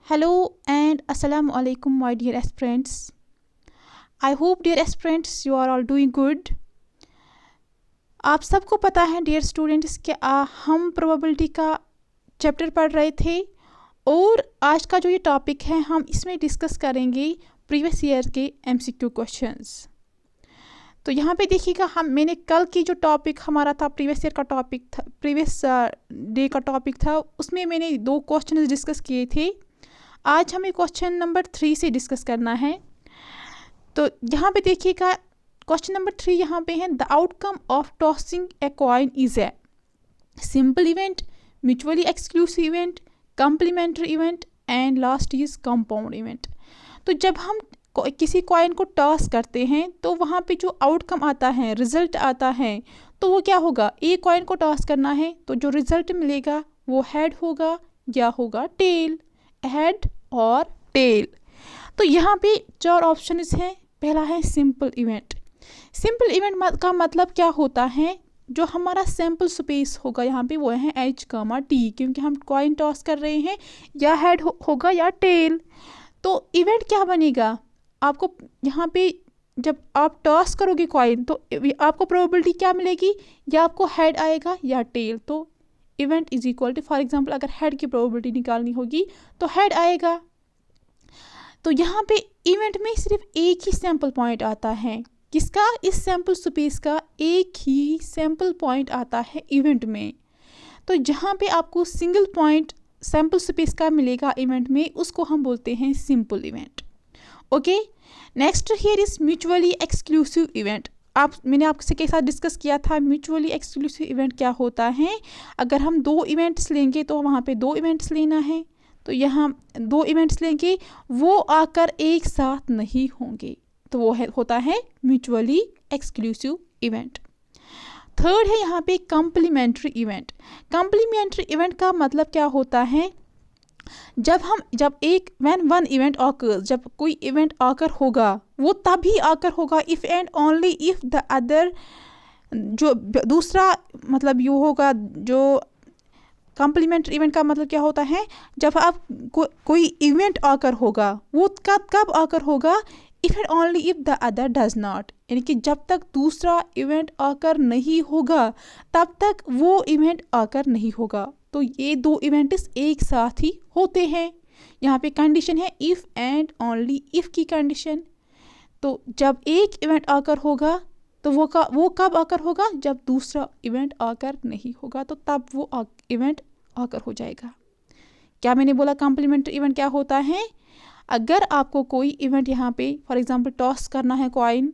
Hello and Assalamu alaikum, my dear aspirants. I hope, dear aspirants, you are all doing good. आप सबको पता है dear students कि हम प्रोबेबिलिटी का चैप्टर पढ़ रहे थे और आज का जो ये टॉपिक है हम इसमें डिस्कस करेंगे प्रीवियस ईयर के एमसीक्यू क्वेश्चंस। तो यहाँ पे देखिएगा मैंने कल की जो टॉपिक हमारा था प्रीवियस ईयर का टॉपिक था, प्रीवियस डे का टॉपिक था, उसमें मैंने 2 क्वेश्चन डिस्कस किए थे। आज हमें क्वेश्चन नंबर 3 से डिस्कस करना है। तो यहाँ पे देखिएगा क्वेश्चन नंबर 3 यहाँ पे है, the outcome of tossing a coin is a simple event, mutually exclusive event, complementary event and last is compound event. तो जब हम किसी कॉइन को टॉस करते हैं तो वहाँ पे जो आउटकम आता है, रिजल्ट आता है, तो वो क्या होगा, एक कॉइन को टॉस करना है तो जो रिजल्ट मिलेगा वो हेड होगा या होगा टेल, हेड और टेल। तो यहाँ पे 4 ऑप्शंस हैं। पहला है सिंपल इवेंट। सिंपल इवेंट का मतलब क्या होता है, जो हमारा सैम्पल स्पेस होगा यहाँ पे वो है H, T, क्योंकि हम कॉइन टॉस कर रहे हैं, या हेड होगा या टेल। तो इवेंट क्या बनेगा, आपको यहाँ पे जब आप टॉस करोगे कॉइन तो आपको प्रोबेबिलिटी क्या मिलेगी, या आपको हेड आएगा या टेल। तो event is equal to, for example अगर हेड की प्रोबेबिलिटी निकालनी होगी तो हेड आएगा। तो यहाँ पे इवेंट में सिर्फ एक ही सैम्पल पॉइंट आता है, किसका, इस सैम्पल स्पेस का एक ही सैम्पल पॉइंट आता है इवेंट में। तो जहाँ पे आपको सिंगल पॉइंट सैम्पल स्पेस का मिलेगा इवेंट में, उसको हम बोलते हैं simple event. Okay, next here is mutually exclusive event. मैंने आपसे के साथ डिस्कस किया था म्यूचुअली एक्सक्लूसिव इवेंट क्या होता है। अगर हम 2 इवेंट्स लेंगे तो वहाँ पे 2 इवेंट्स लेना है, तो यहाँ 2 इवेंट्स लेंगे, वो आकर एक साथ नहीं होंगे, तो वो होता है म्यूचुअली एक्सक्लूसिव इवेंट। थर्ड है यहाँ पे कम्प्लीमेंट्री इवेंट। कम्प्लीमेंट्री इवेंट का मतलब क्या होता है, व्हेन वन इवेंट ऑकर्स, जब कोई इवेंट आकर होगा वो तभी आकर होगा if and only if the other, जो दूसरा मतलब ये होगा। जो कम्प्लीमेंट्री इवेंट का मतलब क्या होता है, जब आप कोई इवेंट आकर होगा वो कब आकर होगा, if and only if the other does not, यानी कि जब तक दूसरा इवेंट आकर नहीं होगा तब तक वो इवेंट आकर नहीं होगा। तो ये 2 इवेंट्स एक साथ ही होते हैं। यहाँ पे कंडीशन है इफ़ एंड ओनली इफ़ की कंडीशन। तो जब एक इवेंट आकर होगा तो वो कब आकर होगा, जब दूसरा इवेंट आकर नहीं होगा, तो तब वो इवेंट आकर हो जाएगा। क्या मैंने बोला, कम्प्लीमेंट्री इवेंट क्या होता है, अगर आपको कोई इवेंट यहाँ पे फॉर एग्जांपल टॉस करना है कॉइन,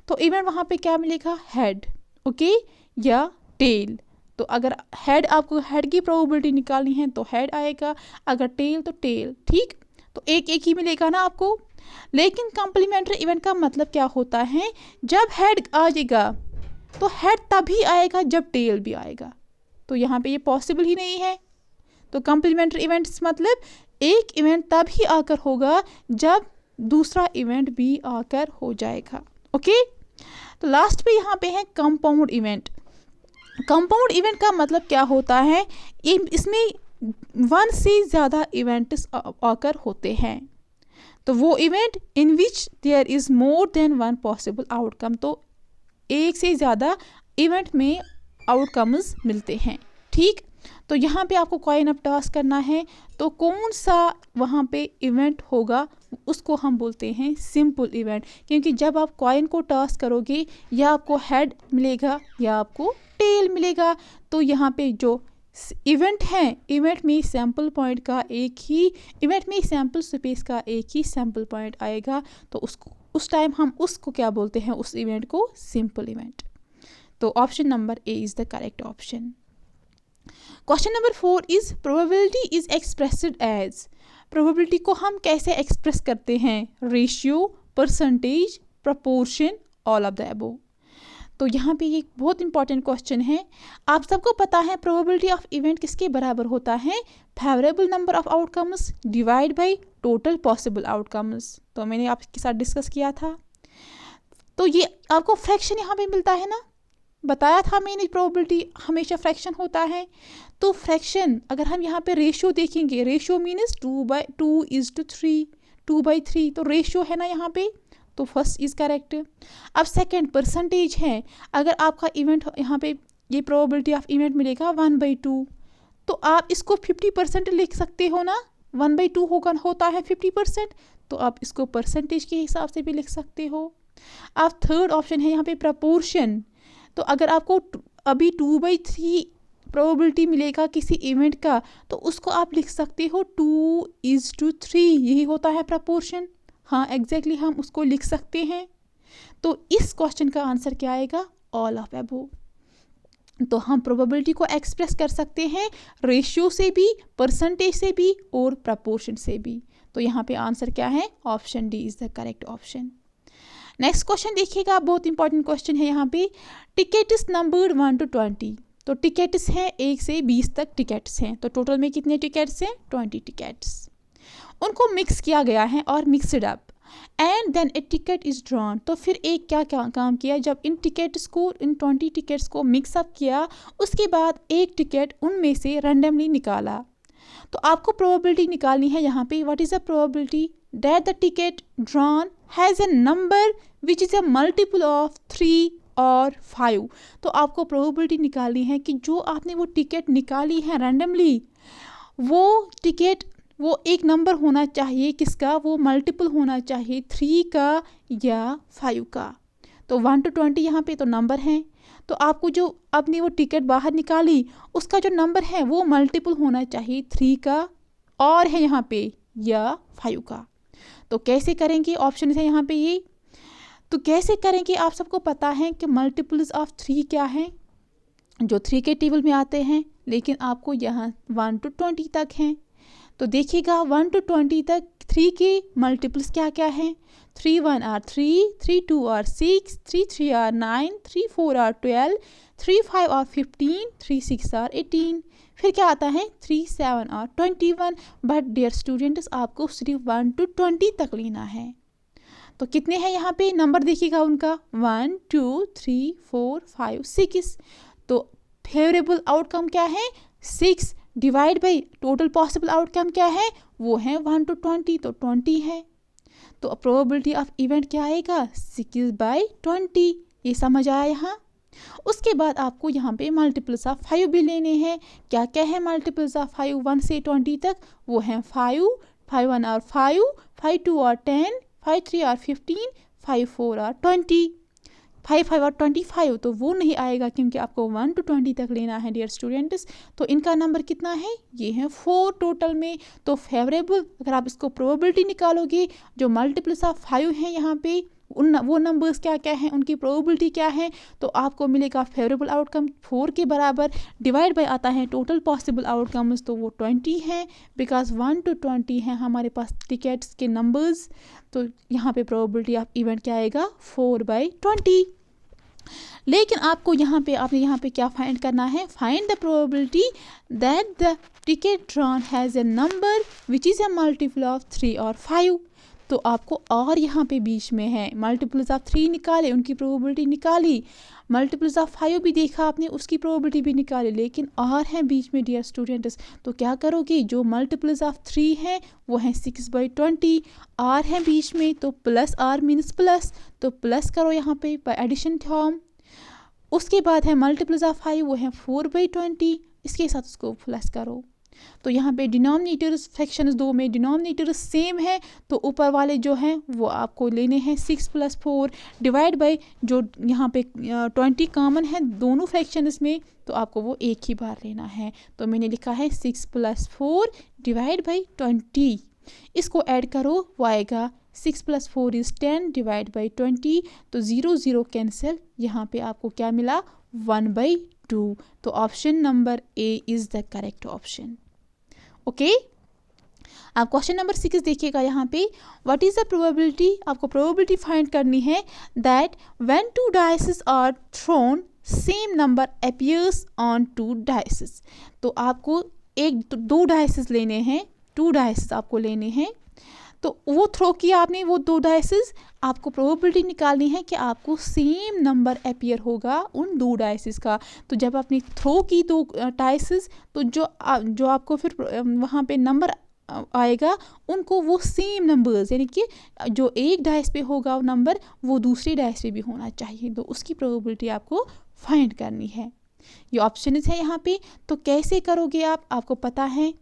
तो इवेंट वहाँ पे क्या मिलेगा, हेड, ओके, या टेल। तो अगर हेड, आपको हेड की प्रोबेबिलिटी निकालनी है तो हेड आएगा, अगर टेल तो टेल, ठीक। तो एक ही मिलेगा ना आपको। लेकिन कम्प्लीमेंट्री इवेंट का मतलब क्या होता है, जब हेड आ जाएगा तो हेड तभी आएगा जब टेल भी आएगा, तो यहाँ पे ये पॉसिबल ही नहीं है। तो कम्प्लीमेंट्री इवेंट्स मतलब एक इवेंट तभी आकर होगा जब दूसरा इवेंट भी आकर हो जाएगा। ओके, तो लास्ट पे यहाँ पे है कंपाउंड इवेंट। कंपाउंड इवेंट का मतलब क्या होता है, इसमें 1 से ज़्यादा इवेंट्स आकर होते हैं। तो वो event in which there is more than 1 possible outcome, तो एक से ज़्यादा इवेंट में आउटकम्स मिलते हैं, ठीक। तो यहाँ पे आपको कॉइन अप टॉस करना है, तो कौन सा वहाँ पे इवेंट होगा उसको हम बोलते हैं सिंपल इवेंट, क्योंकि जब आप कॉइन को टॉस करोगे या आपको हेड मिलेगा या आपको टेल मिलेगा। तो यहाँ पे जो इवेंट है, इवेंट में सैम्पल पॉइंट का एक ही, इवेंट में सैम्पल स्पेस का एक ही सैम्पल पॉइंट आएगा, तो उस टाइम हम उसको क्या बोलते हैं, उस इवेंट को सिंपल इवेंट। तो option number A is the correct option. Question number 4 is probability is expressed as. Probability को हम कैसे एक्सप्रेस करते हैं, ratio, percentage, proportion, all of the above. तो यहाँ पे ये बहुत इंपॉर्टेंट क्वेश्चन है। आप सबको पता है प्रोबेबिलिटी ऑफ इवेंट किसके बराबर होता है, favourable number of outcomes divide by total possible outcomes. तो मैंने आपके साथ डिस्कस किया था। तो ये आपको फ्रैक्शन यहाँ पे मिलता है ना, बताया था मैंने प्रोबेबिलिटी हमेशा फ्रैक्शन होता है। तो फ्रैक्शन अगर हम यहाँ पे रेशियो देखेंगे, रेशियो मीन्स 2/2:3, 2/3, तो रेशियो है ना यहाँ पे, तो फर्स्ट इज करेक्ट। अब सेकंड परसेंटेज है, अगर आपका इवेंट यहाँ पे ये प्रोबेबिलिटी ऑफ इवेंट मिलेगा 1/2, तो आप इसको 50% लिख सकते हो ना, 1/2 होता है 50%, तो आप इसको परसेंटेज के हिसाब से भी लिख सकते हो। अब थर्ड ऑप्शन है यहाँ पे प्रपोर्शन, तो अगर आपको अभी 2/3 प्रोबेबिलिटी मिलेगा किसी इवेंट का, तो उसको आप लिख सकते हो 2:3, यही होता है प्रपोर्शन। हाँ एग्जैक्टली हम उसको लिख सकते हैं। तो इस क्वेश्चन का आंसर क्या आएगा, ऑल ऑफ अबोव। तो हम प्रोबेबिलिटी को एक्सप्रेस कर सकते हैं रेशियो से भी, परसेंटेज से भी और प्रपोर्शन से भी। तो यहाँ पे आंसर क्या है, option D is the correct option. Next question देखिएगा, बहुत इंपॉर्टेंट क्वेश्चन है यहाँ पे। टिकट्स नंबर्ड 1 to 20, तो टिकट्स हैं 1 से 20 तक टिकट्स हैं, तो टोटल में कितने टिकट्स हैं, 20 टिकट्स। उनको मिक्स किया गया है और mixed up, and then a ticket is drawn, तो फिर एक क्या काम किया, जब इन टिकट्स को, इन 20 टिकट्स को मिक्सअप किया, उसके बाद एक टिकट उनमें से रैंडमली निकाला। तो आपको प्रोबेबिलिटी निकालनी है यहाँ पे, what is the probability that the ticket drawn has a number which is a multiple of 3 और 5। तो आपको प्रोबेबिलिटी निकालनी है कि जो आपने वो टिकट निकाली है रैंडमली, वो टिकट, वो एक नंबर होना चाहिए किसका, वो मल्टीपल होना चाहिए 3 का या 5 का। तो 1 to 20 यहाँ पे तो नंबर हैं, तो आपको जो आपने वो टिकट बाहर निकाली उसका जो नंबर है वो मल्टीपल होना चाहिए 3 का और है यहाँ पे या 5 का। तो कैसे करेंगे, ऑप्शन है यहाँ पे ये, तो कैसे करेंगे, आप सबको पता है कि मल्टीपल्स ऑफ 3 क्या है, जो 3 के टेबल में आते हैं, लेकिन आपको यहाँ 1 to 20 तक हैं। तो देखिएगा 1 to 20 तक 3 के मल्टीपल्स क्या क्या हैं, 3 1 are 3, 3 2 are 6, 3 3 are 9, 3 4 are 12, 3 5 are 15, 3 6 are 18, फिर क्या आता है 3 7 are 21। बट डियर स्टूडेंट्स आपको सिर्फ 1 to 20 तक लेना है। तो कितने हैं यहाँ पे नंबर देखिएगा उनका, 1 2 3 4 5 6। तो फेवरेबल आउटकम क्या है, 6 divide by total possible outcome क्या है, वो है 1 to 20, तो 20 है। तो प्रोबेबिलिटी ऑफ इवेंट क्या आएगा, 6/20। ये समझ आया यहाँ। उसके बाद आपको यहाँ पे मल्टीपल्स ऑफ 5 भी लेने हैं। क्या क्या है मल्टीपल्स ऑफ 5 1 से 20 तक, वो हैं 5, 5 1 are 5, 5 2 are 10, 5 3 are 15, 5 4 are 20, 5 5 और 25 तो वो नहीं आएगा क्योंकि आपको 1 to 20 तक लेना है डियर स्टूडेंट्स। तो इनका नंबर कितना है, ये है 4 टोटल में। तो फेवरेबल, अगर आप इसको प्रोबेबिलिटी निकालोगे, जो मल्टीपल्स ऑफ 5 हैं यहाँ पे वो नंबर्स क्या क्या हैं, उनकी प्रोबेबिलिटी क्या है, तो आपको मिलेगा फेवरेबल आउटकम 4 के बराबर, डिवाइड बाय आता है टोटल पॉसिबल आउटकम्स, तो वो 20 है, बिकॉज 1 to 20 हैं हमारे पास टिकट्स के नंबर्स। तो यहाँ पे प्रोबेबिलिटी ऑफ इवेंट क्या आएगा, 4/20। लेकिन आपको आपने यहाँ पे क्या फाइंड करना है, find the probability that the ticket drawn has a number which is a multiple of 3 और 5। तो आपको और यहाँ पे बीच में है, मल्टीपल्स ऑफ 3 निकाले, उनकी प्रोबेबिलिटी निकाली, मल्टीपल्स ऑफ 5 भी देखा आपने, उसकी प्रोबेबिलिटी भी निकाली, लेकिन और हैं बीच में डियर स्टूडेंट्स। तो क्या करोगे, जो मल्टीपल्स ऑफ 3 हैं वो हैं 6/20, आर हैं बीच में, तो प्लस आर मीन्स प्लस, तो प्लस करो यहाँ पे बाय एडिशन फॉर्म। उसके बाद है मल्टीपल्स ऑफ 5, वो हैं 4/20, इसके साथ उसको प्लस करो। तो यहाँ पे डिनोमिनेटर्स फ्रैक्शंस 2 में डिनोमिनेटर्स सेम है, तो ऊपर वाले जो हैं वो आपको लेने हैं 6 + 4 डिवाइड बाय जो यहाँ पे 20 कॉमन है दोनों फ्रैक्शंस में, तो आपको वो एक ही बार लेना है। तो मैंने लिखा है 6 + 4 डिवाइड बाय 20, इसको ऐड करो, वो आएगा 6 + 4 is 10 डिवाइड बाई 20, तो 0 0 कैंसिल, यहाँ पे आपको क्या मिला 1/2। तो option number A is the correct option. Okay, आप क्वेश्चन नंबर 6 देखिएगा यहाँ पे, व्हाट इज़ द प्रोबेबिलिटी, आपको प्रोबेबिलिटी फाइंड करनी है that when 2 dices are thrown same number appears on 2 dices. तो आपको 2 डाइसेस लेने हैं, 2 डाइसेस आपको लेने हैं। तो वो थ्रो किया आपने वो 2 डाइसेस, आपको प्रोबेबिलिटी निकालनी है कि आपको सेम नंबर अपीयर होगा उन 2 डाइसेस का। तो जब आपने थ्रो की 2 डाइसेस, तो जो आपको फिर वहाँ पे नंबर आएगा, उनको वो सेम नंबर्स, यानी कि जो एक डाइस पे होगा वो नंबर, वो दूसरे डाइस पे भी होना चाहिए। तो उसकी प्रोबेबिलिटी आपको फाइंड करनी है। ये ऑप्शन है यहाँ पे। तो कैसे करोगे आपको पता है,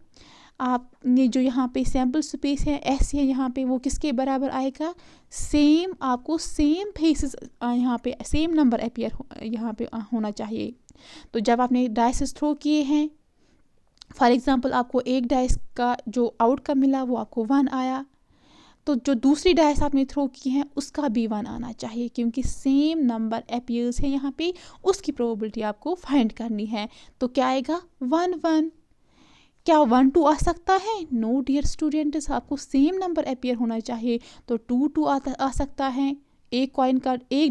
आपने जो यहाँ पे सैम्पल स्पेस है एस है यहाँ पे, वो किसके बराबर आएगा, सेम, आपको सेम फेसेस यहाँ पे सेम नंबर अपीयर यहाँ पे होना चाहिए। तो जब आपने डाइसेस थ्रो किए हैं, फॉर एग्जांपल आपको एक डाइस का जो आउटकम मिला वो आपको 1 आया, तो जो दूसरी डाइस आपने थ्रो की है उसका भी 1 आना चाहिए, क्योंकि सेम नंबर अपीयर्स है यहाँ पे, उसकी प्रोबेबिलिटी आपको फाइंड करनी है। तो क्या आएगा, 1 1। क्या 1 2 आ सकता है? नो डियर स्टूडेंट्स, आपको सेम नंबर अपीयर होना चाहिए। तो 2 2 आ सकता है, एक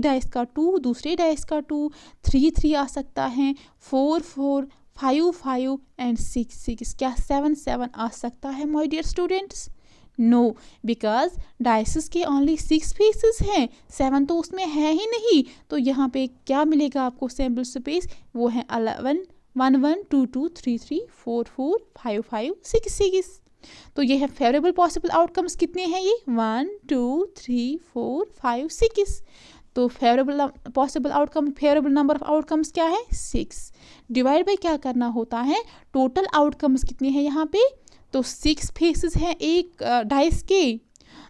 डाइस का 2, दूसरे डाइस का 2, 3 3 आ सकता है, 4 4, 5 5 एंड 6 6। क्या 7 7 आ सकता है my dear students? No, because dices के ओनली 6 फेसेस हैं, 7 तो उसमें है ही नहीं। तो यहाँ पे क्या मिलेगा आपको सैम्पल स्पेस, वो है 11 1 1 2 2 3 3 4 4 5 5 6 6। तो ये है फेवरेबल पॉसिबल आउटकम्स कितने हैं, ये 1 2 3 4 5 6। तो favourable possible outcome, favourable number of outcomes क्या है, 6। डिवाइड बाय क्या करना होता है, टोटल आउटकम्स कितने हैं यहाँ पे, तो 6 फेसेस हैं एक डाइस के,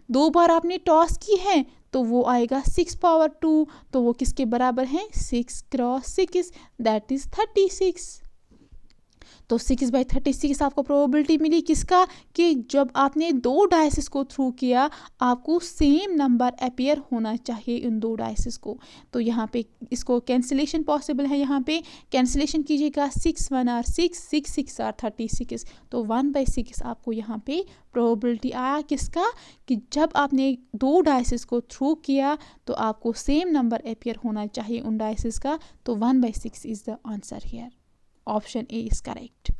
2 बार आपने टॉस की है, तो वो आएगा 6 पावर 2। तो वो किसके बराबर है, 6 क्रॉस 6, दैट इज 36। तो 6/36 आपको प्रोबेबिलिटी मिली किसका, कि जब आपने 2 डाइसेस को थ्रू किया, आपको सेम नंबर अपीयर होना चाहिए इन 2 डाइसेस को। तो यहाँ पे इसको कैंसिलेशन पॉसिबल है, यहाँ पे कैंसिलेशन कीजिएगा, 6 1 आर 6, 6 6 आर 36। तो 1/6 आपको यहाँ पे प्रोबेबिलिटी आया किसका, कि जब आपने 2 डाइसेस को थ्रू किया तो आपको सेम नंबर अपीयर होना चाहिए उन डाइसेस का। तो 1/6 is the answer here, option A is correct.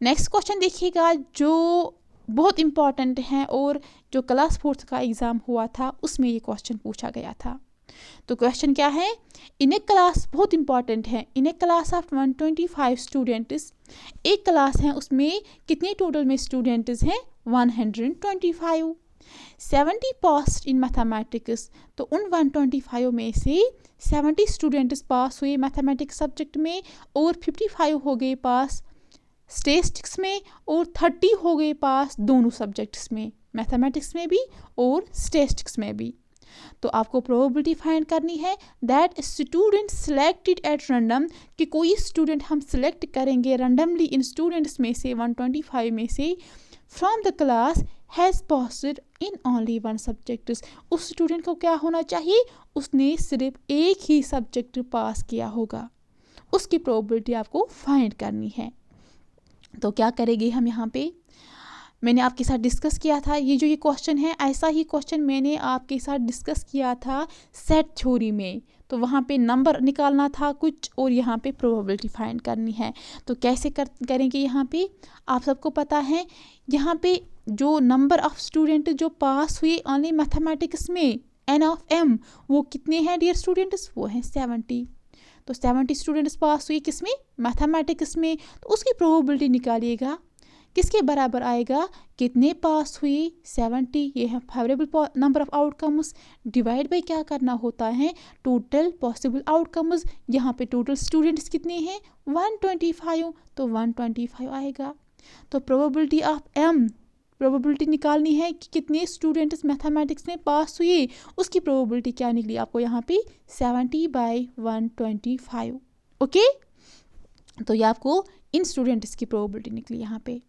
Next question देखिएगा, जो बहुत इंपॉर्टेंट है और जो क्लास 4th का एग्ज़ाम हुआ था उसमें ये क्वेश्चन पूछा गया था। तो क्वेश्चन क्या है, इन ए क्लास, बहुत इंपॉर्टेंट है, इन ए क्लास ऑफ 125 स्टूडेंट्स, एक क्लास है उसमें कितने टोटल में स्टूडेंट्स हैं, 125, 70 पास इन मैथमेटिक्स। तो उन 125 में से 70 स्टूडेंट्स पास हुए मैथमेटिक्स सब्जेक्ट में, और 55 हो गए पास स्टैटिस्टिक्स में, और 30 हो गए पास दोनों सब्जेक्ट्स में, मैथमेटिक्स में भी और स्टैटिस्टिक्स में भी। तो आपको प्रोबेबिलिटी फाइंड करनी है that student selected at random, कि कोई स्टूडेंट हम सिलेक्ट करेंगे रैंडमली इन स्टूडेंट्स में से 125 में से, from the class has passed in only 1 subject. उस स्टूडेंट को क्या होना चाहिए, उसने सिर्फ एक ही सब्जेक्ट पास किया होगा, उसकी प्रोबेबिलिटी आपको फाइंड करनी है। तो क्या करेंगे हम यहाँ पे, मैंने आपके साथ डिस्कस किया था, ये जो ये क्वेश्चन है, ऐसा ही क्वेश्चन मैंने आपके साथ डिस्कस किया था सेट थ्योरी में। तो वहाँ पे नंबर निकालना था कुछ, और यहाँ पे प्रोबेबिलिटी फाइंड करनी है। तो कैसे करेंगे यहाँ पे, आप सबको पता है, यहाँ पे जो नंबर ऑफ स्टूडेंट जो पास हुए ओनली मैथमेटिक्स में, एन ऑफ एम, वो कितने हैं डियर स्टूडेंट्स, वो हैं 70। तो 70 स्टूडेंट्स पास हुए किस में, मैथमेटिक्स में। तो उसकी प्रोबेबिलिटी निकालिएगा, किसके बराबर आएगा, कितने पास हुए, 70, ये है favourable number of outcomes, divide bye क्या करना होता है, टोटल पॉसिबल आउटकम्स। यहाँ पे टोटल स्टूडेंट्स कितने हैं, 125, तो 125 आएगा। तो प्रोबेबिलिटी ऑफ एम, प्रोबेबिलिटी निकालनी है कि कितने स्टूडेंट्स मैथमेटिक्स में पास हुए, उसकी प्रोबेबिलिटी क्या निकली आपको यहाँ पे, 70/125। ओके, तो ये आपको इन स्टूडेंट्स की प्रोबेबिलिटी निकली यहाँ पे।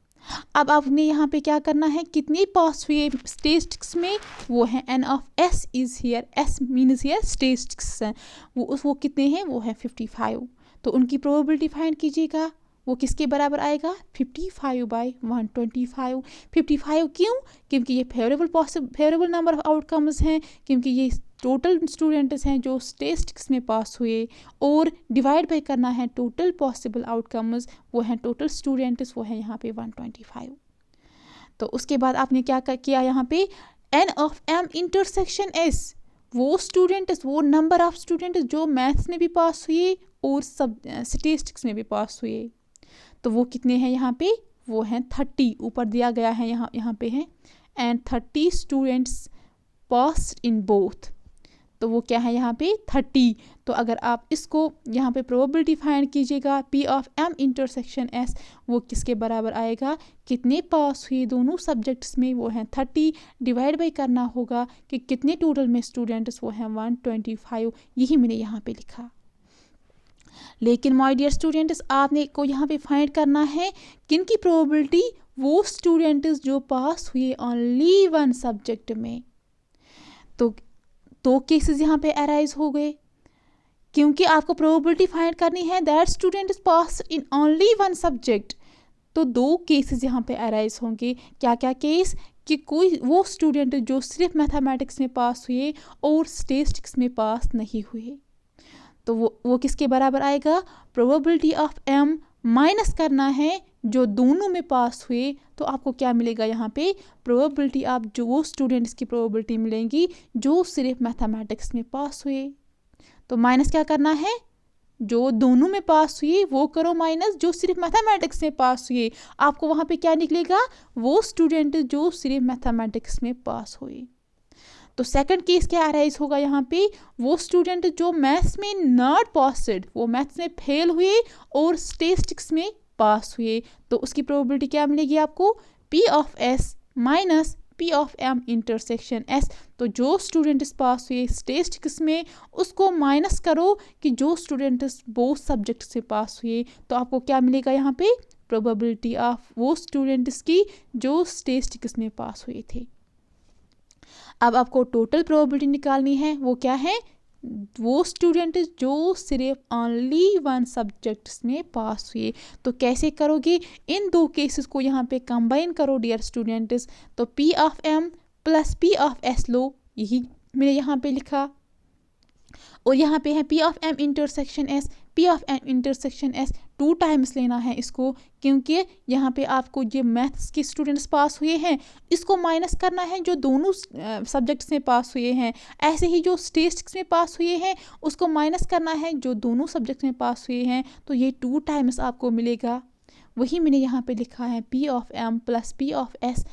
अब आपने यहाँ पे क्या करना है, कितने पास हुए स्टैटिस्टिक्स में, वो है n of S is here, S means here statistics है, वो कितने हैं, वो है 55। तो उनकी प्रोबेबिलिटी फाइंड कीजिएगा, वो किसके बराबर आएगा, 55/125। 55 क्यों, क्योंकि ये फेवरेबल नंबर ऑफ आउटकम्स हैं, क्योंकि ये टोटल स्टूडेंट्स हैं जो स्टैटिस्टिक्स में पास हुए, और डिवाइड बाय करना है टोटल पॉसिबल आउटकम्स, वो हैं टोटल स्टूडेंट्स, वो है यहाँ पे 125। तो उसके बाद आपने क्या किया यहाँ पे, n of m intersection s, वो स्टूडेंट्स, वो नंबर ऑफ स्टूडेंट्स जो मैथ्स में भी पास हुए और सब स्टैटिस्टिक्स में भी पास हुए, तो वो कितने हैं यहाँ पे, वो हैं 30, ऊपर दिया गया है, यहाँ पे हैं, and 30 students passed in both, तो वो क्या है यहाँ पे 30। तो अगर आप इसको यहाँ पे प्रोबेबिलिटी फाइंड कीजिएगा, P of M intersection S वो किसके बराबर आएगा, कितने पास हुए दोनों सब्जेक्ट्स में, वो हैं 30, डिवाइड बाई करना होगा कि कितने टोटल में स्टूडेंट्स, वो हैं 125, यही मैंने यहाँ पे लिखा। लेकिन माय डियर स्टूडेंट्स, आपने को यहाँ पे फाइंड करना है किन की प्रोबेबिलिटी, वो स्टूडेंट्स जो पास हुए ओनली वन सब्जेक्ट में। तो दो केसेस यहाँ पे अराइज हो गए, क्योंकि आपको प्रोबेबिलिटी फाइंड करनी है that student is pass in only one subject, तो दो केसेस यहाँ पे अराइज होंगे। क्या क्या केस, कि कोई वो स्टूडेंट जो सिर्फ मैथमेटिक्स में पास हुए और स्टैटिस्टिक्स में पास नहीं हुए, तो वो किसके बराबर आएगा, प्रोबेबिलिटी ऑफ m माइनस करना है जो दोनों में पास हुए, तो आपको क्या मिलेगा यहाँ पे, प्रोबेबिलिटी ऑफ जो वो स्टूडेंट्स की प्रोबेबिलिटी मिलेंगी जो सिर्फ मैथमेटिक्स में पास हुए। तो माइनस क्या करना है, जो दोनों में पास हुए वो करो माइनस जो सिर्फ मैथमेटिक्स में पास हुए, आपको वहाँ पे क्या निकलेगा, वो स्टूडेंट जो सिर्फ मैथमेटिक्स में पास हुए। तो सेकंड केस क्या अराइज होगा यहाँ पे, वो स्टूडेंट जो मैथ्स में नॉट पासड, वो मैथ्स में फेल हुए और स्टैटिस्टिक्स में पास हुए, तो उसकी प्रोबेबिलिटी क्या मिलेगी आपको, P of S minus P of M intersection S। तो जो स्टूडेंट्स पास हुए स्टैटिस्टिक्स में उसको माइनस करो कि जो स्टूडेंट्स बोथ सब्जेक्ट से पास हुए, तो आपको क्या मिलेगा यहाँ पे, प्रोबेबिलिटी ऑफ वो स्टूडेंट्स की जो स्टैटिस्टिक्स में पास हुए थे। अब आपको टोटल प्रोबेबिलिटी निकालनी है, वो क्या है, वो स्टूडेंट जो सिर्फ ओनली वन सब्जेक्ट्स में पास हुए। तो कैसे करोगे, इन दो केसेस को यहाँ पे कंबाइन करो डियर स्टूडेंट्स, तो P of M plus P of S लो, यही मैंने यहाँ पे लिखा, और यहाँ पे है P of M intersection S, P of M intersection S 2 times लेना है इसको, क्योंकि यहाँ पे आपको ये मैथ्स के स्टूडेंट्स पास हुए हैं इसको माइनस करना है जो दोनों सब्जेक्ट्स में पास हुए हैं, ऐसे ही जो स्टैटिस्टिक्स में पास हुए हैं उसको माइनस करना है जो दोनों सब्जेक्ट्स में पास हुए हैं, तो ये 2 टाइम्स आपको मिलेगा। वही मैंने यहाँ पे लिखा है P of M plus P of S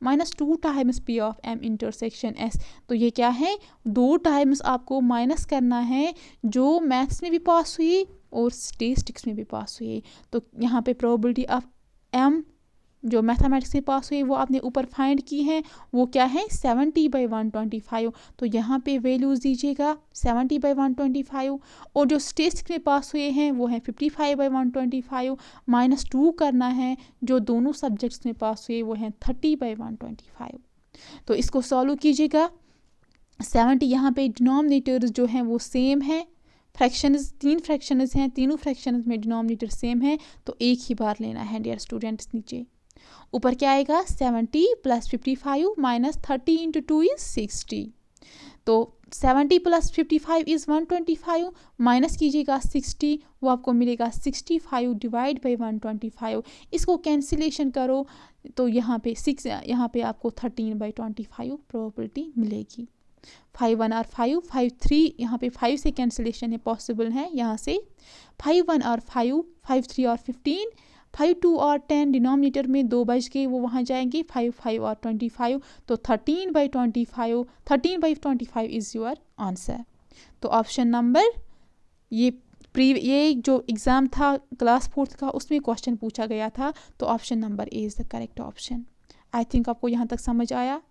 minus 2 times P of M intersection S। तो ये क्या है, 2 टाइम्स आपको माइनस करना है जो मैथ्स में भी पास हुई और स्टैटिस्टिक्स में भी पास हुई। तो यहाँ पे प्रोबेबिलिटी ऑफ M जो मैथमेटिक्स में पास हुई वो आपने ऊपर फाइंड की है, वो क्या है 70/125। तो यहाँ पे वैल्यूज़ दीजिएगा 70/125, और जो स्टैटिस्टिक्स में पास हुए हैं वो है 55/125, माइनस 2 करना है जो दोनों सब्जेक्ट्स में पास हुए वो हैं 30/125। तो इसको सॉल्व कीजिएगा। 70 यहाँ पे डिनोमिनेटर्स जो हैं वो सेम है, फ्रैक्शंस 3 फ्रैक्शंस हैं, तीनों फ्रैक्शंस में डिनोमिनेटर सेम है, तो एक ही बार लेना है डियर स्टूडेंट्स। नीचे ऊपर क्या आएगा 70 प्लस 55 माइनस 30 इंटू 2 इज 60। तो 70 प्लस 55 इज़ 125, माइनस कीजिएगा 60, वो आपको मिलेगा 65 डिवाइड बाई 125। इसको कैंसिलेशन करो तो यहाँ पे 6, यहाँ पे आपको 13/25 प्रोबेबिलिटी मिलेगी। 5 1 और 5 5 3, यहाँ पे 5 से कैंसिलेशन है पॉसिबल है, यहाँ से 5 1 और 5 5 3 और 15, 5 2 और 10 डिनोमिनेटर में 2 बच गए वो वहाँ जाएंगे, 5 5 और 25, तो 13/25 इज़ योर आंसर। तो ऑप्शन नंबर, ये जो एग्ज़ाम था क्लास 4th का उसमें क्वेश्चन पूछा गया था, तो option number A is the correct option. I think आपको यहाँ तक समझ आया।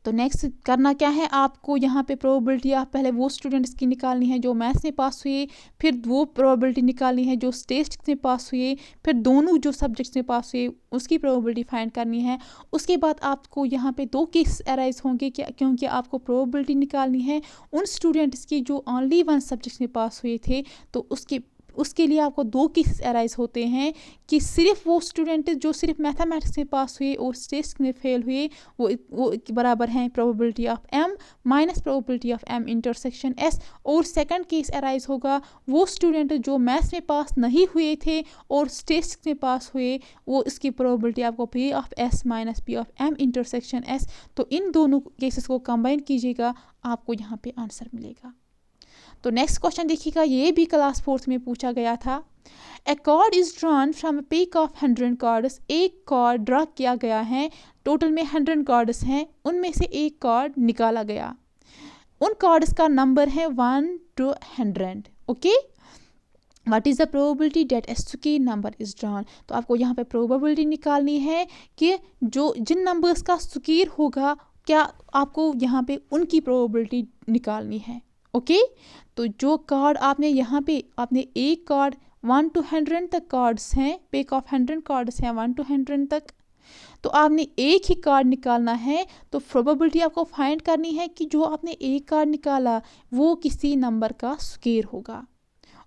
तो नेक्स्ट करना क्या है, आपको यहाँ पे प्रोबेबिलिटी आप पहले वो स्टूडेंट्स की निकालनी है जो मैथ्स में पास हुए, फिर वो प्रोबेबिलिटी निकालनी है जो स्टैटिस्टिक्स में पास हुए, फिर दोनों जो सब्जेक्ट्स में पास हुए उसकी प्रोबेबिलिटी फाइंड करनी है। उसके बाद आपको यहाँ पे 2 केस अराइज होंगे क्योंकि आपको प्रोबेबिलिटी निकालनी है उन स्टूडेंट्स की जो ओनली वन सब्जेक्ट्स में पास हुए थे, तो उसके लिए आपको 2 केसेस अराइज होते हैं कि सिर्फ वो स्टूडेंट जो सिर्फ मैथमेटिक्स में पास हुए और स्टैटिस्टिक्स में फेल हुए वो बराबर हैं probability of m minus probability of m intersection s। और सेकंड केस अराइज होगा वो स्टूडेंट जो मैथ्स में पास नहीं हुए थे और स्टैटिस्टिक्स में पास हुए, वो इसकी प्रोबेबिलिटी आपको p of s minus p of m intersection s। तो इन दोनों केसेस को कंबाइन कीजिएगा, आपको यहाँ पे आंसर मिलेगा। तो नेक्स्ट क्वेश्चन देखिएगा, ये भी क्लास 4th में पूछा गया था। A card is drawn from a pack of 100 cards. एक कार्ड ड्रा किया गया है, टोटल में 100 कार्ड्स हैं, उनमें से एक कार्ड निकाला गया। उन कार्ड्स का नंबर है 1 to 100। Okay, what is the probability that A square number is drawn. तो आपको यहाँ पे प्रोबेबिलिटी निकालनी है कि जो जिन नंबर्स का स्क्वेयर होगा, क्या आपको यहाँ पे उनकी प्रोबेबिलिटी निकालनी है। ओके, तो जो कार्ड आपने यहाँ पे आपने एक कार्ड 1 to 100 तक कार्ड्स हैं, पैक ऑफ 100 कार्ड्स हैं 1 to 100 तक, तो आपने एक ही कार्ड निकालना है। तो प्रोबेबिलिटी आपको फाइंड करनी है कि जो आपने एक कार्ड निकाला वो किसी नंबर का स्क्वेयर होगा।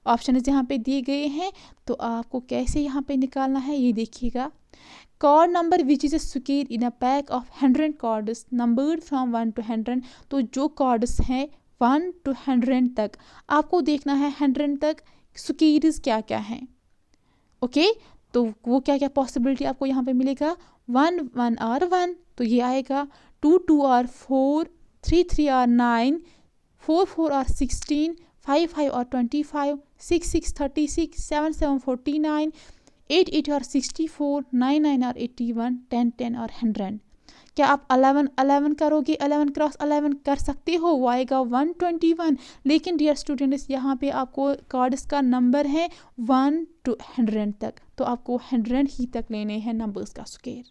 ऑप्शन यहाँ पे दिए गए हैं, तो आपको कैसे यहाँ पे निकालना है ये देखिएगा। Card number which is a square in a pack of 100 cards numbered from 1 to 100। तो जो कार्ड्स हैं 1 to 100 तक, आपको देखना है 100 तक स्क्वेयर्स क्या क्या हैं। ओके, तो वो क्या क्या पॉसिबिलिटी आपको यहाँ पे मिलेगा। 1 1 आर 1, तो ये आएगा। 2 2 are 4, 3 3 are 9, 4 4 are 16, 5 5 are 25, 6 6 36, 7 7 49, 8 8 are 64, 9 9 are 81, 10 10 are 100। क्या आप 11 11 करोगे, 11 क्रॉस 11 कर सकते हो, वो आएगा 121। लेकिन डियर स्टूडेंट्स यहाँ पे आपको कार्ड्स का नंबर है 1 to 100 तक, तो आपको 100 ही तक लेने हैं नंबर्स का स्क्वायर।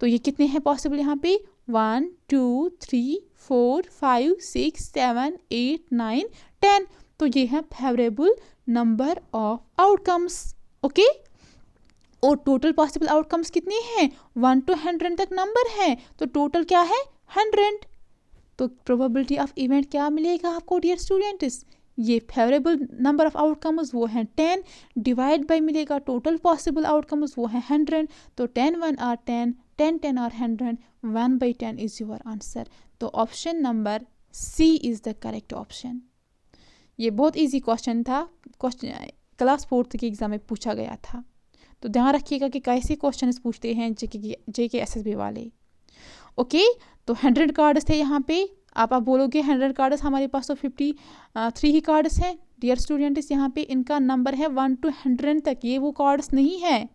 तो ये कितने हैं पॉसिबल यहाँ पे, 1 2 3 4 5 6 7 8 9 10। तो ये है favourable number of outcomes. Okay, और टोटल पॉसिबल आउटकम्स कितने हैं, 1 to 100 तक नंबर है, तो टोटल क्या है 100। तो प्रोबेबिलिटी ऑफ इवेंट क्या मिलेगा आपको डियर स्टूडेंट्स, ये फेवरेबल नंबर ऑफ आउटकम्स वो हैं 10, डिवाइड बाय मिलेगा टोटल पॉसिबल आउटकम्स वो हैं 100। तो 10 1 are 10, 10 10 are 100, 1/10 is your answer. तो option number C is the correct option. ये बहुत ईजी क्वेश्चन था, क्वेश्चन क्लास 4th के एग्जाम में पूछा गया था। तो ध्यान रखिएगा कि कैसे क्वेश्चन पूछते हैं जेके एसएसबी वाले। ओके, तो 100 कार्ड्स थे यहाँ पे। आप बोलोगे 100 कार्ड्स, हमारे पास तो 53 ही कार्ड्स हैं। डियर स्टूडेंट्स यहाँ पे इनका नंबर है 1 to 100 तक, ये वो कार्ड्स नहीं है।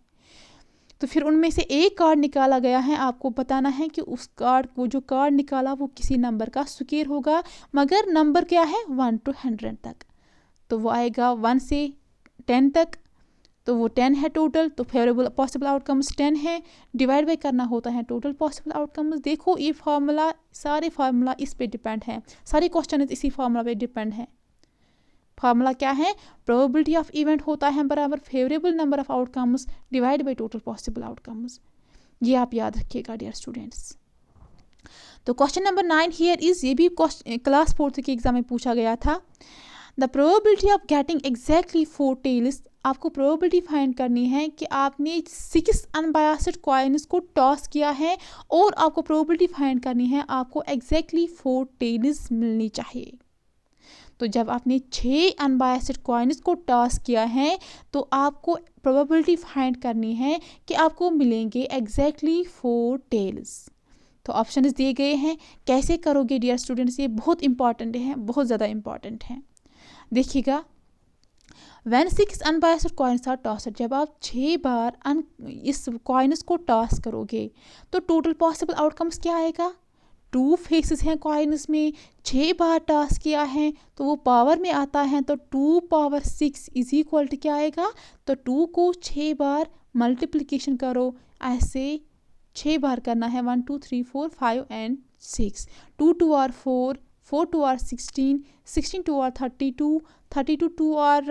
तो फिर उनमें से एक कार्ड निकाला गया है, आपको बताना है कि उस कार्ड को जो कार्ड निकाला वो किसी नंबर का स्क्वायर होगा, मगर नंबर क्या है 1 to 100 तक। तो वो आएगा 1 से 10 तक, तो वो 10 है टोटल। तो फेवरेबल पॉसिबल आउटकम्स 10 है, डिवाइड बाय करना होता है टोटल पॉसिबल आउटकम्स। देखो ये फार्मूला, सारे फार्मूला इस पे डिपेंड है, सारे क्वेश्चन इसी फार्मूला पे डिपेंड है। फार्मूला क्या है, प्रोबेबिलिटी ऑफ इवेंट होता है बराबर favourable number of outcomes divide by total possible outcomes. ये आप याद रखिएगा डियर स्टूडेंट्स। तो क्वेश्चन नंबर 9 हियर इज, ये भी क्लास 4th के एग्जाम में पूछा गया था। The probability of getting exactly 4 tails. आपको प्रोबेबिलिटी फाइंड करनी है कि आपने 6 अनबायस्ड कॉइन्स को टॉस किया है और आपको प्रोबेबिलिटी फाइंड करनी है आपको एग्जैक्टली 4 टेल्स मिलनी चाहिए। तो जब आपने 6 अनबायस्ड कॉइन्स को टॉस किया है तो आपको प्रोबेबिलिटी फाइंड करनी है कि आपको मिलेंगे एग्जैक्टली 4 टेल्स। तो ऑप्शन दिए गए हैं, कैसे करोगे डियर स्टूडेंट्स, ये बहुत इंपॉर्टेंट है, बहुत ज़्यादा इंपॉर्टेंट है। देखिएगा, When 6 unbiased coins are tossed, जब आप 6 बार इस कॉइन्स को टॉस करोगे तो टोटल पॉसिबल आउटकम्स क्या आएगा। 2 फेसेस हैं कॉइन्स में, 6 बार टॉस किया है तो वो पावर में आता है, तो 2 power 6 इज इक्वल टू क्या आएगा, तो 2 को 6 बार मल्टीप्लिकेशन करो, ऐसे 6 बार करना है, 1 2 3 4 5 and 6। 2 2 are 4, 4 2 are 16, 16 2 are 32, 32 2 are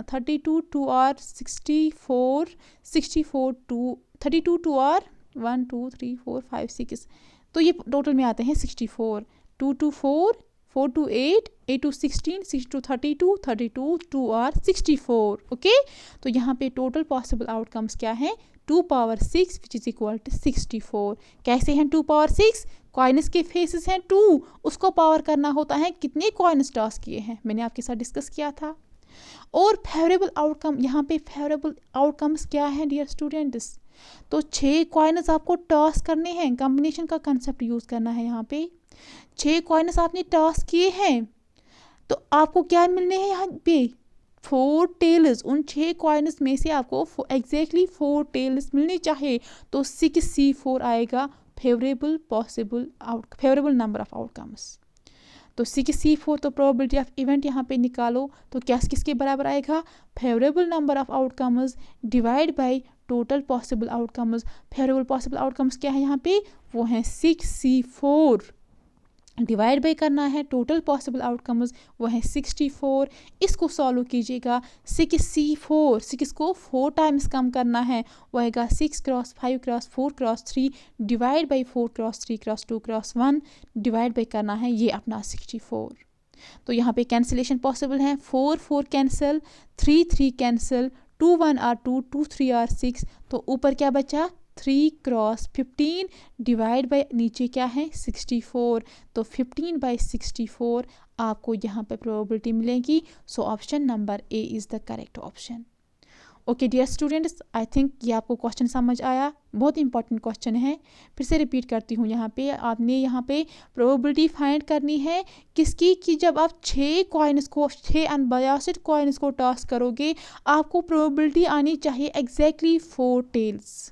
32 2 are 64, 64 2 32 2 are 1 2 3 4 5 6। तो ये टोटल में आते हैं 64, 2 2 4 4 to 8, 8 to 16, 6 to 32, 32, 2 और 64. ओके, तो यहाँ पे टोटल पॉसिबल आउटकम्स क्या हैं? 2 power 6 which is equal to 64. कैसे हैं 2 पावर 6? कॉइन्स के फेसेस हैं 2, उसको पावर करना होता है कितने कॉइन्स टॉस किए हैं, मैंने आपके साथ डिस्कस किया था. और फेवरेबल आउटकम, यहाँ पे फेवरेबल आउटकम्स क्या है डियर स्टूडेंट्स? तो 6 कॉइन्स आपको टॉस करने हैं, कॉम्बिनेशन का कंसेप्ट यूज करना है. यहाँ पे 6 कॉइन्स आपने टॉस किए हैं तो आपको क्या मिलने हैं यहाँ पे? 4 टेल्स. उन 6 कॉइन्स में से आपको एग्जैक्टली 4 टेल्स मिलने चाहिए, तो 6C4 आएगा फेवरेबल नंबर ऑफ आउटकम्स. तो 6C4, तो प्रोबेबिलिटी ऑफ इवेंट यहाँ पे निकालो तो क्या किसके बराबर आएगा? Favourable number of outcomes divide by total possible outcomes. Favourable possible outcomes क्या है यहाँ पे? वो हैं 6C4 डिवाइड बाय करना है टोटल पॉसिबल आउटकम्स, वो है 64. इसको सॉल्व कीजिएगा. 6 को 4 टाइम्स कम करना है, वो आएगा 6 cross 5 cross 4 cross 3 divide by 4 cross 3 cross 2 cross 1 divide by करना है ये अपना 64. तो यहाँ पे कैंसिलेशन पॉसिबल है. 4 4 कैंसिल, 3 3 कैंसिल, 2 1 आर 2, 2 3 आर 6. तो ऊपर क्या बचा? 3 क्रॉस 15 डिवाइड बाय नीचे क्या है? 64. तो 15 बाय 64 आपको यहाँ पे प्रोबेबिलिटी मिलेगी. So option number A is the correct option. Okay dear students, I think ये आपको क्वेश्चन समझ आया. बहुत इंपॉर्टेंट क्वेश्चन है. फिर से रिपीट करती हूँ. यहाँ पे आपने यहाँ पे प्रोबेबिलिटी फाइंड करनी है किसकी? कि जब आप 6 कॉइन्स को 6 अनबायस्ड कॉइन्स को टॉस करोगे आपको प्रोबेबिलिटी आनी चाहिए एग्जैक्टली 4 टेल्स.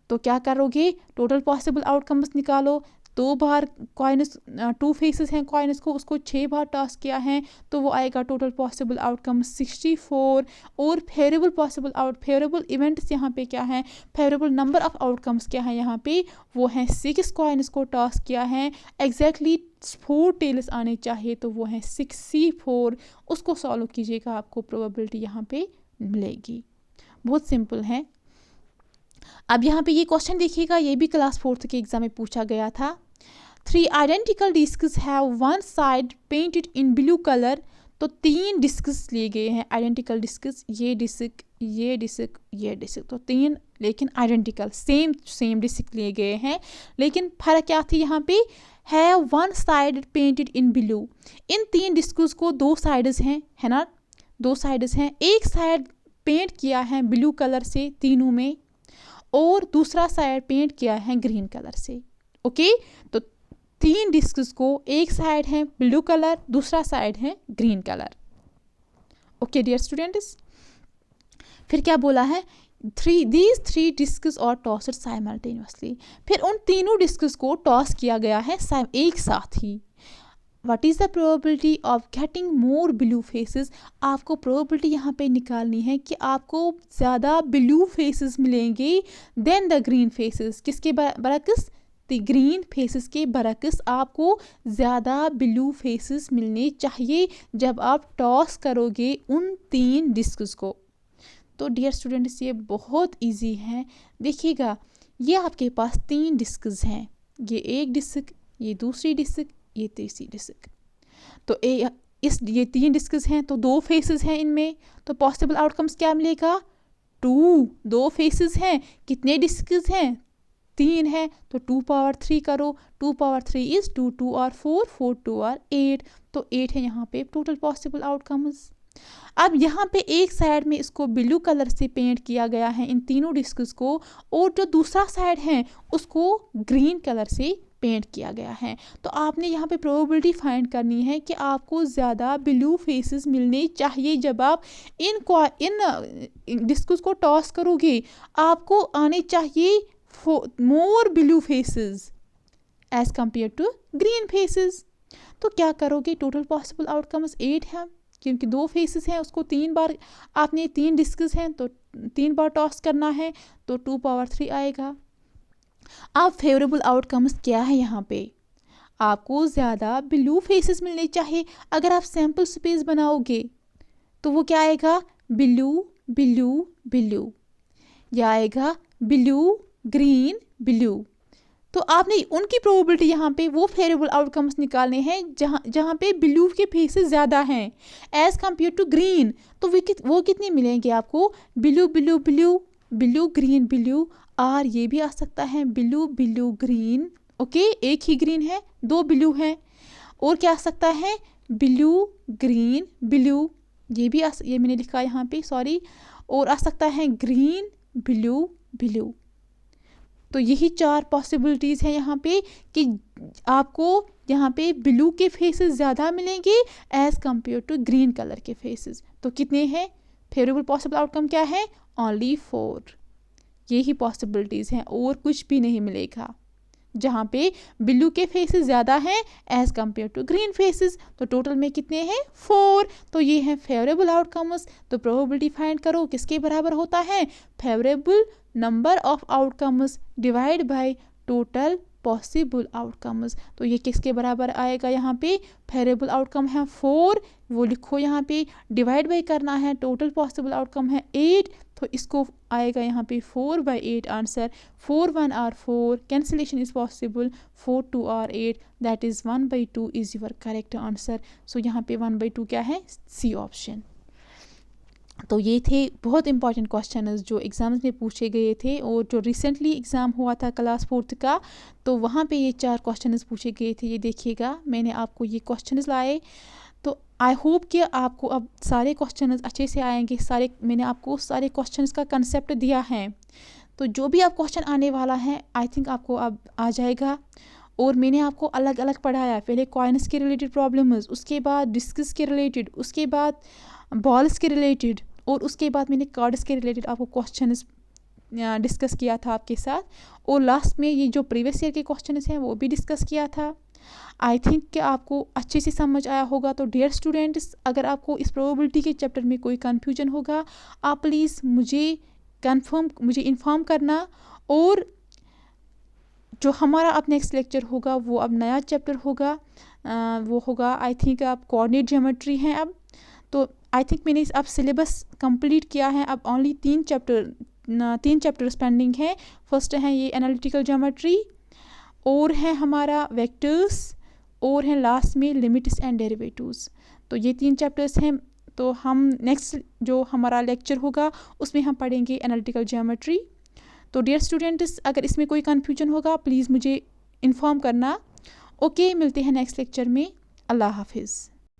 तो क्या करोगे? टोटल पॉसिबल आउटकम्स निकालो. 2 बार कॉइन्स 2 फेसेस हैं कॉइन्स को, उसको 6 बार टॉस किया है तो वो आएगा टोटल पॉसिबल आउटकम 64. और फेवरेबल इवेंट्स यहाँ पे क्या है? फेवरेबल नंबर ऑफ आउटकम्स क्या है यहाँ पे? वो हैं 6 कॉइन्स को टॉस किया है, एग्जैक्टली 4 टेल्स आने चाहिए तो वो हैं 6C4. उसको सॉल्व कीजिएगा, आपको प्रोबेबिलिटी यहाँ पे मिलेगी. बहुत सिंपल है. अब यहाँ पे ये क्वेश्चन देखिएगा, ये भी क्लास 4th के एग्जाम में पूछा गया था. 3 identical discs have one side painted in blue colour. तो 3 डिस्क्स लिए गए हैं आइडेंटिकल डिस्क्स, ये डिस्क, ये डिस्क, ये डिस्क. तो 3 लेकिन आइडेंटिकल सेम डिस्क लिए गए हैं. लेकिन फर्क क्या थी यहाँ पे? Have one side painted in blue. इन 3 डिस्क्स को 2 साइड्स हैं, है ना? 2 साइड्स हैं. एक साइड पेंट किया है ब्लू कलर से तीनों में, और दूसरा साइड पेंट किया है ग्रीन कलर से. ओके, तो 3 डिस्क्स को एक साइड है ब्लू कलर, दूसरा साइड है green colour. Okay dear students, फिर क्या बोला है? these 3 discs are tossed simultaneously. फिर उन तीनों डिस्क्स को टॉस किया गया है एक साथ ही. What is the probability of getting more blue faces? आपको प्रोबेबिलिटी यहाँ पे निकालनी है कि आपको ज़्यादा ब्लू फेसेस मिलेंगे देन द ग्रीन फेसेस. किसके बरक्स? द ग्रीन फेसेस के बरक्स आपको ज़्यादा ब्लू फेसेस मिलने चाहिए जब आप टॉस करोगे उन 3 डिस्क्स को. तो डियर स्टूडेंट्स, ये बहुत इजी है. देखिएगा, ये आपके पास 3 डिस्क्स हैं. ये एक डिस्क, ये दूसरी डिस्क, ये तीसरी डिस्क. तो ये 3 डिस्क्स हैं तो 2 फेसेस हैं इनमें. तो पॉसिबल आउटकम्स क्या मिलेगा? 2 फेसेस हैं. कितने डिस्क्स हैं? 3 हैं. तो 2 पावर 3 करो. 2 पावर 3 इज 2 2 और 4 4 2 और 8. तो 8 है यहाँ पे टोटल पॉसिबल आउटकम्स. अब यहाँ पे एक साइड में इसको ब्लू कलर से पेंट किया गया है इन तीनों डिस्क्स को, और जो दूसरा साइड है उसको ग्रीन कलर से पेंट किया गया है. तो आपने यहाँ पे प्रोबेबिलिटी फाइंड करनी है कि आपको ज़्यादा ब्लू फेसेस मिलने चाहिए जब आप इन डिस्क्स को टॉस करोगे. आपको आने चाहिए more blue faces as compare to green faces. तो क्या करोगे? टोटल पॉसिबल आउटकम्स 8 है, क्योंकि 2 फेसेस हैं उसको 3 बार आपने 3 डिस्क्स हैं तो 3 बार टॉस करना है, तो 2 पावर 3 आएगा. अब फेवरेबल आउटकम्स क्या है यहाँ पे? आपको ज़्यादा ब्लू फेसेस मिलने चाहिए. अगर आप सैम्पल स्पेस बनाओगे तो वो क्या आएगा? Blue blue blue. या आएगा ब्लू ग्रीन ब्लू. तो आपने उनकी प्रोबेबिलिटी यहाँ पे वो फेवरेबल आउटकम्स निकालने हैं जहाँ पे ब्लू के फेसेस ज़्यादा हैं एज़ कम्पेयर टू ग्रीन। तो वो कितने मिलेंगे आपको, blue blue blue blue green blue, और ये भी आ सकता है ब्लू ब्लू ग्रीन। ओके, एक ही ग्रीन है, दो ब्लू हैं, और क्या आ सकता है ब्लू ग्रीन ब्लू, ये मैंने लिखा यहाँ पे, सॉरी, और आ सकता है ग्रीन ब्लू ब्लू। तो यही 4 पॉसिबिलिटीज़ हैं यहाँ पे कि आपको यहाँ पे ब्लू के फेसेस ज़्यादा मिलेंगे as compare to green colour के फेसेस। तो कितने हैं फेवरेबल पॉसिबल आउटकम, क्या है, ओनली 4। यही पॉसिबिलिटीज़ हैं और कुछ भी नहीं मिलेगा जहाँ पे ब्लू के फेसेस ज़्यादा हैं as compare to green faces. तो टोटल में कितने हैं 4। तो ये हैं फेवरेबल आउटकम्स। तो प्रोबेबिलिटी फाइंड करो किसके बराबर होता है, favourable number of outcomes divide by total possible outcomes. तो ये किसके बराबर आएगा, यहाँ पे फेवरेबल आउटकम है 4, वो लिखो यहाँ पे, डिवाइड बाय करना है, टोटल पॉसिबल आउटकम है 8, तो इसको आएगा यहाँ पे 4/8 answer. 4 1 are 4, cancellation is possible, 4 2 are 8, that is 1/2 is your correct answer. So यहाँ पे 1/2 क्या है, सी ऑप्शन। तो ये थे बहुत इंपॉर्टेंट क्वेश्चन जो एग्ज़ाम्स में पूछे गए थे, और जो रिसेंटली एग्ज़ाम हुआ था क्लास 4th का, तो वहाँ पे ये 4 क्वेश्चंस पूछे गए थे। ये देखिएगा, मैंने आपको ये क्वेश्चंस लाए, तो आई होप कि आपको अब सारे क्वेश्चंस अच्छे से आएंगे। मैंने आपको सारे क्वेश्चंस का कंसेप्ट दिया है, तो जो भी आप क्वेश्चन आने वाला है आई थिंक आपको अब आ जाएगा। और मैंने आपको अलग अलग पढ़ाया, पहले कॉइन्स के रिलेटेड प्रॉब्लम्स, उसके बाद डिस्कस के रिलेटेड, उसके बाद बॉल्स के रिलेटेड, और उसके बाद मैंने कार्ड्स के रिलेटेड आपको क्वेश्चंस डिस्कस किया था आपके साथ, और लास्ट में ये जो प्रीवियस ईयर के क्वेश्चंस हैं वो भी डिस्कस किया था। आई थिंक कि आपको अच्छे से समझ आया होगा। तो डियर स्टूडेंट्स, अगर आपको इस प्रोबेबिलिटी के चैप्टर में कोई कन्फ्यूजन होगा, आप प्लीज़ मुझे इन्फॉर्म करना। और जो हमारा अब नेक्स्ट लेक्चर होगा वो अब नया चैप्टर होगा, वो होगा आई थिंक अब कोऑर्डिनेट ज्योमेट्री है अब। तो आई थिंक मैंने अब सिलेबस कंप्लीट किया है, अब ओनली 3 चैप्टर्स पेंडिंग है। फर्स्ट है ये एनालिटिकल ज्योमेट्री, और है हमारा वेक्टर्स, और है लास्ट में लिमिट्स एंड डेरिवेटिव्स। तो ये 3 चैप्टर्स हैं। तो हम नेक्स्ट जो हमारा लेक्चर होगा उसमें हम पढ़ेंगे एनालिटिकल ज्योमेट्री। तो डियर स्टूडेंट्स, अगर इसमें कोई कन्फ्यूजन होगा प्लीज़ मुझे इन्फॉर्म करना। ओके, मिलते हैं नेक्स्ट लेक्चर में। अल्लाह हाफिज़।